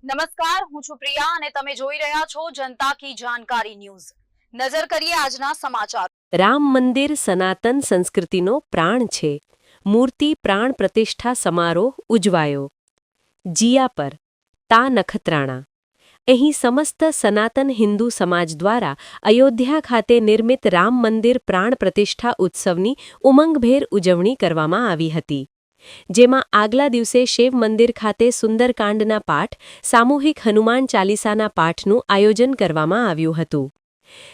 નમસ્કાર, હું છું પ્રિયા અને તમે જોઈ રહ્યા છો જનતા કી જાણકારી ન્યૂઝ। નજર કરીએ આજના સમાચાર। રામ મંદિર સનાતન સંસ્કૃતિનો પ્રાણ છે। મૂર્તિ પ્રાણ પ્રતિષ્ઠા સમારોહ ઉજવાયો। જીયા પર તા નખત્રાણા। અહીં સમસ્ત સનાતન હિન્દુ સમાજ દ્વારા અયોધ્યા ખાતે નિર્મિત રામ મંદિર પ્રાણ પ્રતિષ્ઠા ઉત્સવની ઉમંગભેર ઉજવણી કરવામાં આવી હતી, જેમાં આગલા દિવસે શિવ મંદિર ખાતે સુંદરકાંડના પાઠ, સામૂહિક હનુમાન ચાલીસાના પાઠનું આયોજન કરવામાં આવ્યું હતું।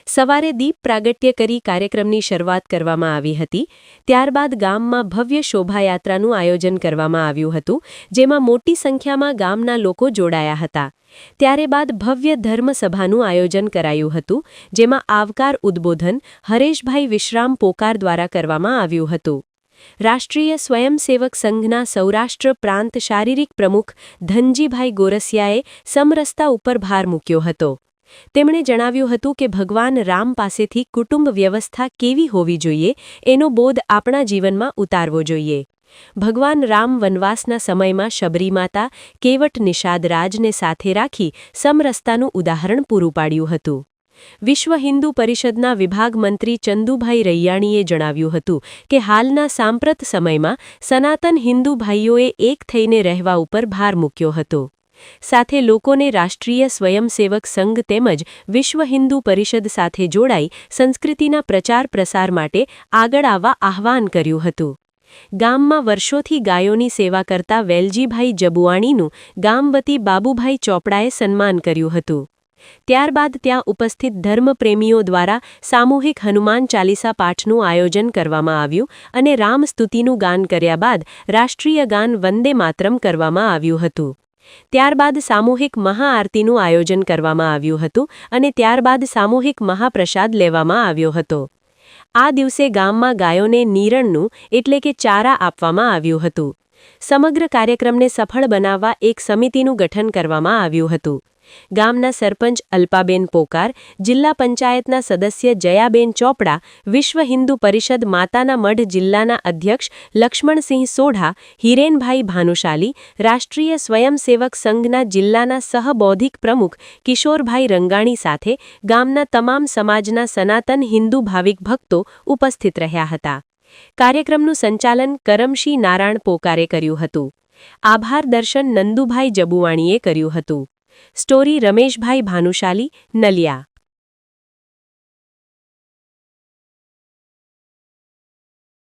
સવારે દીપ પ્રાગટ્ય કરી કાર્યક્રમની શરૂઆત કરવામાં આવી હતી। ત્યારબાદ ગામમાં ભવ્ય શોભાયાત્રાનું આયોજન કરવામાં આવ્યું હતું, જેમાં મોટી સંખ્યામાં ગામના લોકો જોડાયા હતા। ત્યારે બાદ ભવ્ય ધર્મસભાનું આયોજન કરાયું હતું, જેમાં આવકાર ઉદ્બોધન હરેશભાઈ વિશ્રામ પોકાર દ્વારા કરવામાં આવ્યું હતું। રાષ્ટ્રીય સ્વયંસેવક સંઘના સૌરાષ્ટ્ર પ્રાંત શારીરિક પ્રમુખ ધનજીભાઈ ગોરસિયાએ સમરસતા ઉપર ભાર મૂક્યો હતો। તેમણે જણાવ્યું હતું કે ભગવાન રામ પાસેથી કુટુંબ વ્યવસ્થા કેવી હોવી જોઈએ એનો બોધ આપણા જીવનમાં ઉતારવો જોઈએ। ભગવાન રામ વનવાસના સમયમાં શબરીમાતા કેવટ નિષાદ રાજને સાથે રાખી સમરસતાનું ઉદાહરણ પૂરું પાડ્યું હતું। વિશ્વ હિન્દુ પરિષદના વિભાગ મંત્રી ચંદુભાઈ રૈયાણીએ જણાવ્યું હતું કે હાલના સાંપ્રત સમયમાં સનાતન હિન્દુ ભાઈઓએ એક થઈને રહેવા ઉપર ભાર મૂક્યો હતો। સાથે લોકોને રાષ્ટ્રીય સ્વયંસેવક સંઘ તેમજ વિશ્વ હિન્દુ પરિષદ સાથે જોડાઈ સંસ્કૃતિના પ્રચાર પ્રસાર માટે આગળ આવવા આહ્વાન કર્યું હતું। ગામમાં વર્ષોથી ગાયોની સેવા કરતા વેલજીભાઈ જબુઆણીનું ગામ વતી બાબુભાઈ ચોપડાએ સન્માન કર્યું હતું। ત્યારબાદ ત્યાં ઉપસ્થિત ધર્મપ્રેમીઓ દ્વારા સામૂહિક હનુમાન ચાલીસા પાઠનું આયોજન કરવામાં આવ્યું અને રામ સ્તુતિનું ગાન કર્યા બાદ રાષ્ટ્રીય ગાન વંદે માતરમ કરવામાં આવ્યું હતું। ત્યારબાદ સામૂહિક મહાઆરતીનું આયોજન કરવામાં આવ્યું હતું અને ત્યારબાદ સામૂહિક મહાપ્રસાદ લેવામાં આવ્યો હતો। આ દિવસે ગામમાં ગાયોને નીરણનું એટલે કે ચારા આપવામાં આવ્યું હતું। સમગ્ર કાર્યક્રમને સફળ બનાવવા એક સમિતિનું ગઠન કરવામાં આવ્યું હતું। ગામના સરપંચ અલ્પાબેન પોકાર, જિલ્લા પંચાયતના સદસ્ય જયાબેન ચોપડા, વિશ્વ હિન્દુ પરિષદ માતાના મઢ જિલ્લાના અધ્યક્ષ લક્ષ્મણસિંહ સોઢા, હિરેનભાઈ ભાનુશાલી, રાષ્ટ્રીય સ્વયંસેવક સંઘના જિલ્લાના સહબૌદ્ધિક પ્રમુખ કિશોરભાઈ રંગાણી સાથે ગામના તમામ સમાજના સનાતન હિન્દુ ભાવિક ભક્તો ઉપસ્થિત રહ્યા હતા। કાર્યક્રમનું સંચાલન કરમશી નારાયણ પોકારે કર્યું હતું। આભાર દર્શન નંદુભાઈ જબુવાણીએ કર્યું હતું। સ્ટોરી રમેશભાઈ ભાનુશાલી, નલિયા।